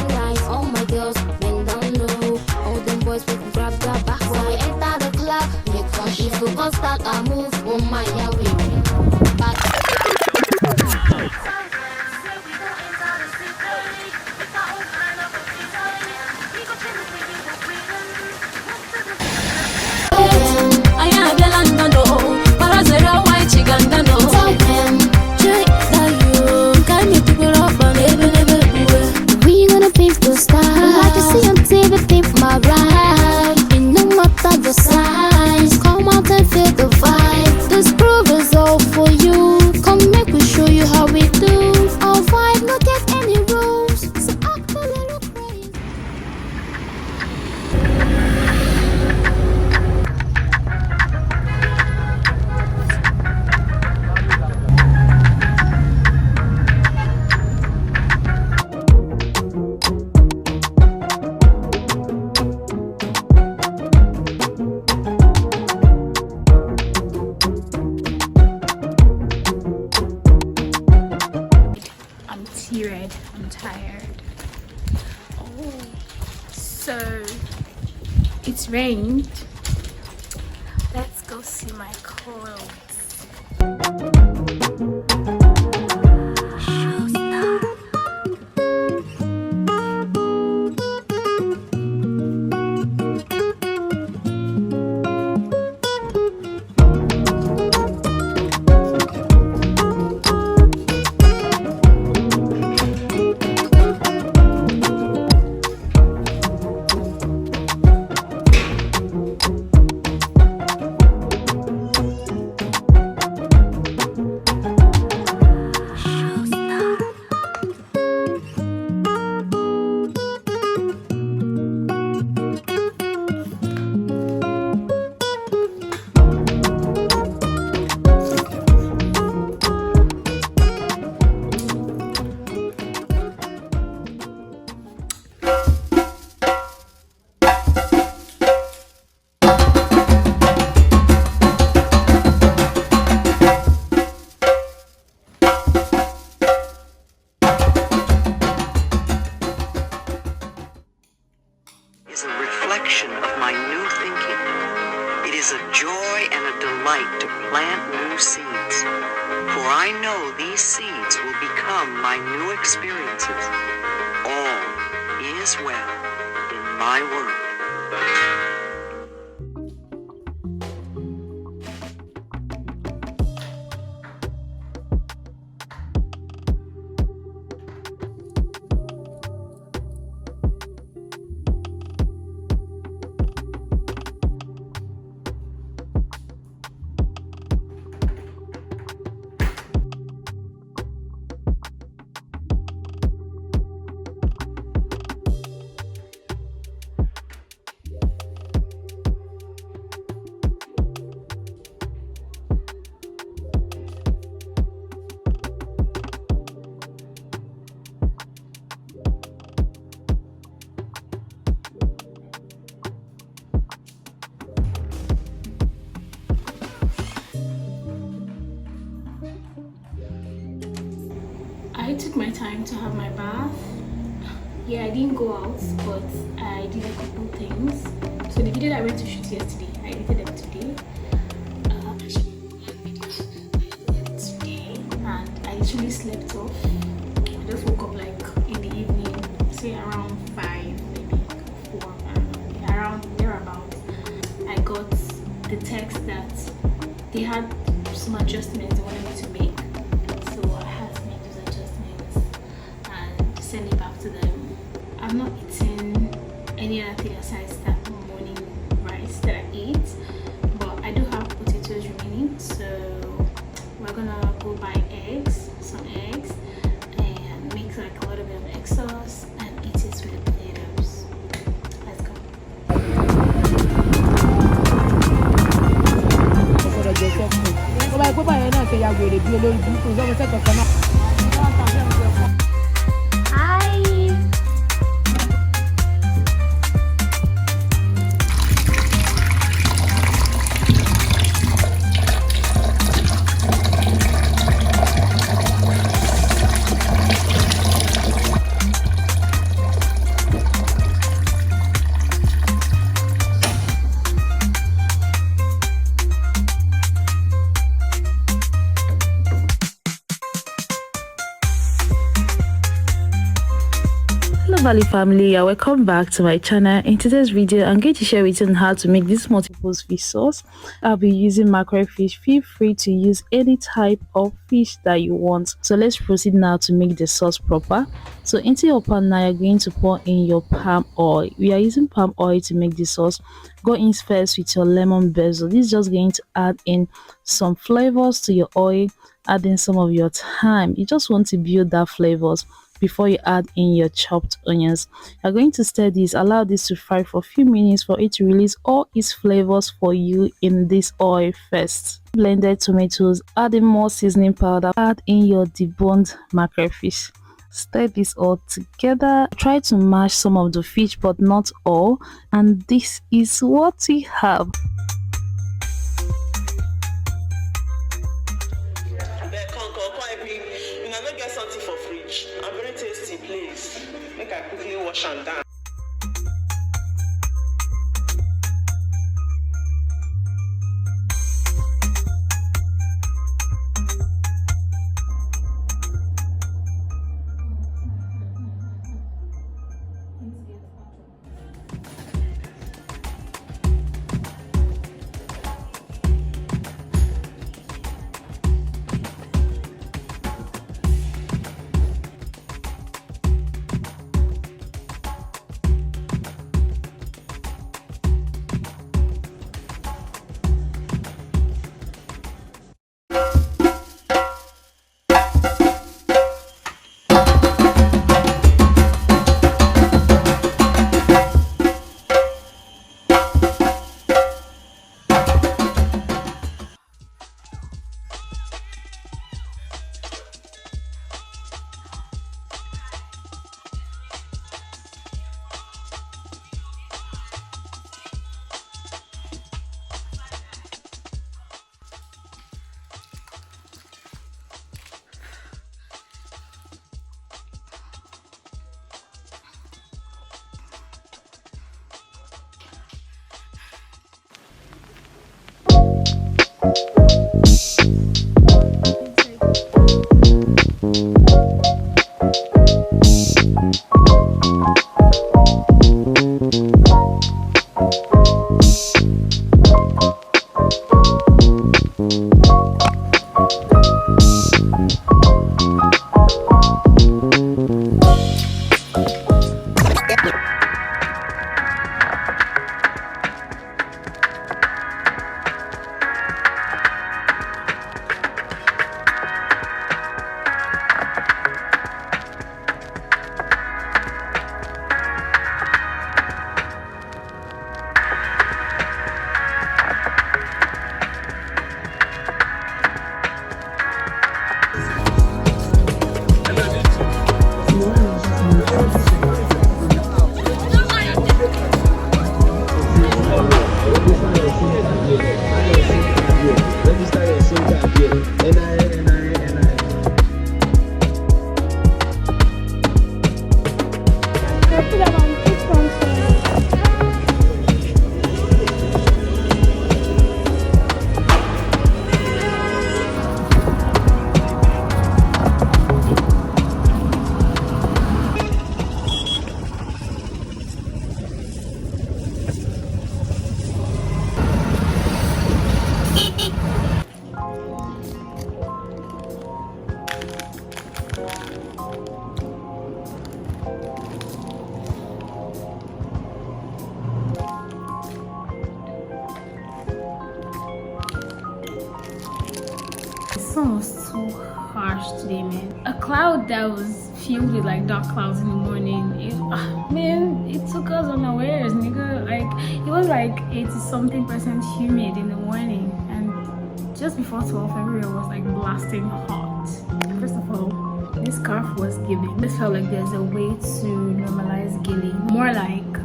guys, all my girls, bend down low. All them boys, we can grab their back. When we enter the club, because if we go start a move, oh my, yeah, we back. The signs, come out and feel the vibe. This groove is all for you. Come make we show you how we do. Our vibe not get any rules, so act a little crazy. I'm tired. Oh, so it's rained. Let's go see my clothes. Of my new thinking. It is a joy and a delight to plant new seeds, for I know these seeds will become my new experiences. All is well in my world. I took my time to have my bath. Yeah, I didn't go out, but I did a couple things. So the video that I went to shoot yesterday, I edited them today. And I literally slept off. I just woke up like in the evening, say around 5, maybe 4, around thereabouts. I got the text that they had some adjustments they wanted me to make. Send it back to them. I've not eaten any other thing aside that morning rice that I ate, but I do have potatoes remaining, so we're gonna go buy eggs, some eggs, and make like a little bit of egg sauce and eat it with the potatoes. Let's go. Valley family, welcome back to my channel. In today's video, I'm going to share with you on how to make this multiple fish sauce. I'll be using mackerel fish. Feel free to use any type of fish that you want. So let's proceed now to make the sauce proper. So into your pan now, you're going to pour in your palm oil. We are using palm oil to make the sauce. Go in first with your lemon basil. This is just going to add in some flavors to your oil. Add in some of your thyme. You just want to build that flavors before you add in your chopped onions. You're going to stir this, allow this to fry for a few minutes for it to release all its flavors for you in this oil first. Blended tomatoes, add in more seasoning powder, add in your deboned mackerel fish. Stir this all together. Try to mash some of the fish but not all, and this is what we have. Get something for fridge. I'm very tasty, please. Make I quickly wash and down. The sun was so harsh today, man. A cloud that was filled with like dark clouds in the morning. It took us unawares, nigga. Like it was like 80-something% humid in the morning, and just before 12, everywhere was like blasting hot. First of all, this scarf was giving. This felt like there's a way to normalize gilling, more like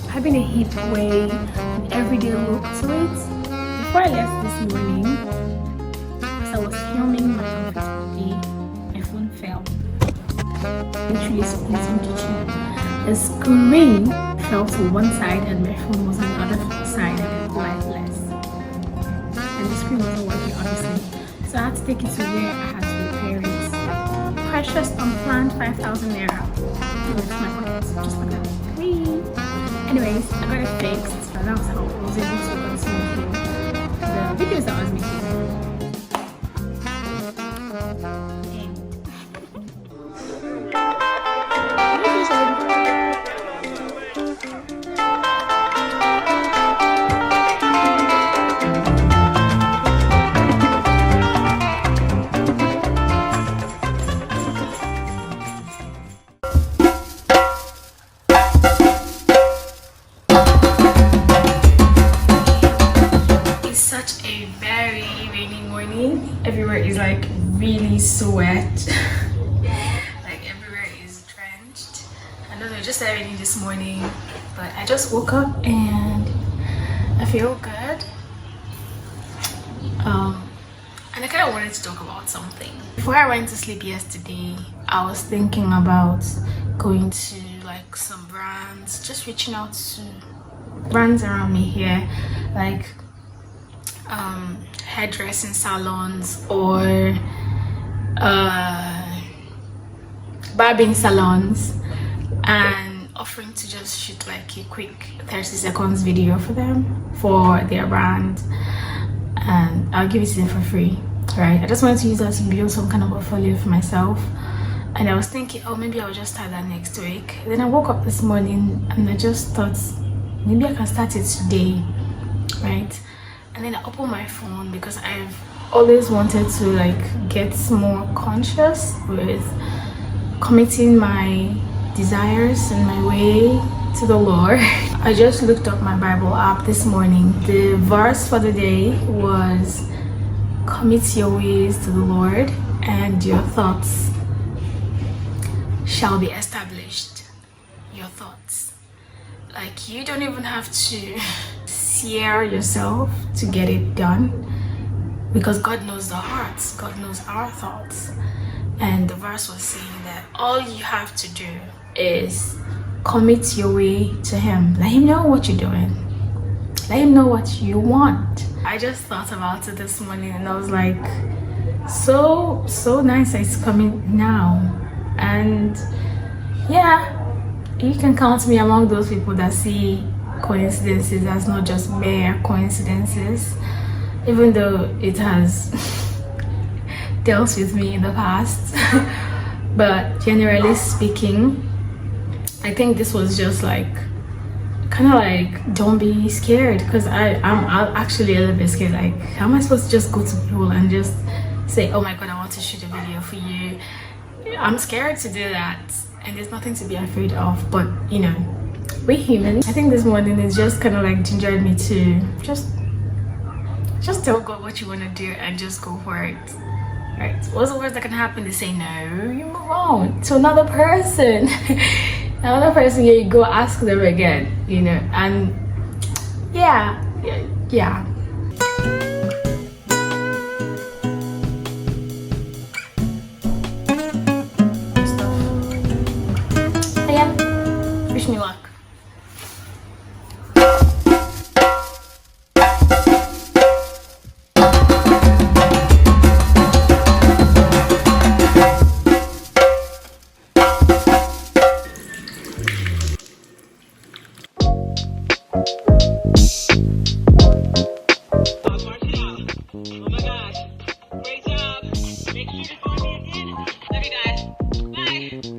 having a hip way, an everyday look to it. Before I left this morning, as I was filming my outfit for the day, my phone fell. Literally split into two. The screen fell to one side and my phone was on the other side and lifeless. And the screen wasn't working, obviously. So I had to take it to where I had to repair it. Precious unplanned 5,000 naira. my pockets, just like that. Hey. Anyways, I got it fixed, and that's how I was able to continue the videos that I was making. Such a very rainy morning. Everywhere is like really so wet. Like everywhere is drenched. I don't know, it just started raining this morning, but I just woke up and I feel good. And I kind of wanted to talk about something. Before I went to sleep yesterday, I was thinking about going to like some brands, just reaching out to brands around me here, like hairdressing salons or barbing salons, and offering to just shoot like a quick 30 seconds video for them for their brand, and I'll give it to them for free, right? I just wanted to use that to build some kind of portfolio for myself, and I was thinking, oh, maybe I'll just start that next week. Then I woke up this morning and I just thought maybe I can start it today, right? And then I opened my phone because I've always wanted to like get more conscious with committing my desires and my way to the Lord. I just looked up my Bible app this morning. The verse for the day was, commit your ways to the Lord and your thoughts shall be established. Your thoughts. Like, you don't even have to sear yourself to get it done, because God knows the hearts, God knows our thoughts. And the verse was saying that all you have to do is commit your way to Him. Let Him know what you're doing, let Him know what you want. I just thought about it this morning and I was like, so nice that it's coming now. And yeah, you can count me among those people that see coincidences as not just mere coincidences, even though it has dealt with me in the past. But generally speaking, I think this was just like kind of like, don't be scared, because I'm actually a little bit scared. Like, how am I supposed to just go to people and just say, oh my god, I want to shoot a video for you? I'm scared to do that, and there's nothing to be afraid of. But you know, we're human. I think this morning is just kind of like gingered me to just tell God what you want to do and just go for it. Right? What's the worst that can happen? They say no, you move on to another person. Another person, here you go, ask them again, you know. And yeah. Wish me luck.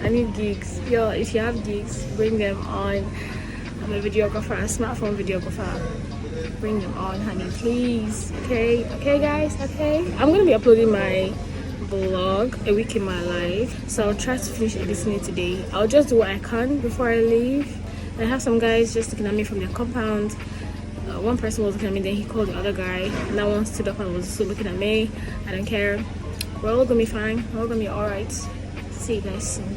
I need gigs. Yo, if you have gigs, bring them on. I'm a videographer, a smartphone videographer. Bring them on, honey, please. Okay guys, okay? I'm gonna be uploading my vlog, a week in my life, so I'll try to finish editing it today. I'll just do what I can before I leave. I have some guys just looking at me from their compound. One person was looking at me, then he called the other guy, and that one stood up and was still looking at me. I don't care. We're all gonna be fine. We're all gonna be alright. See you guys soon.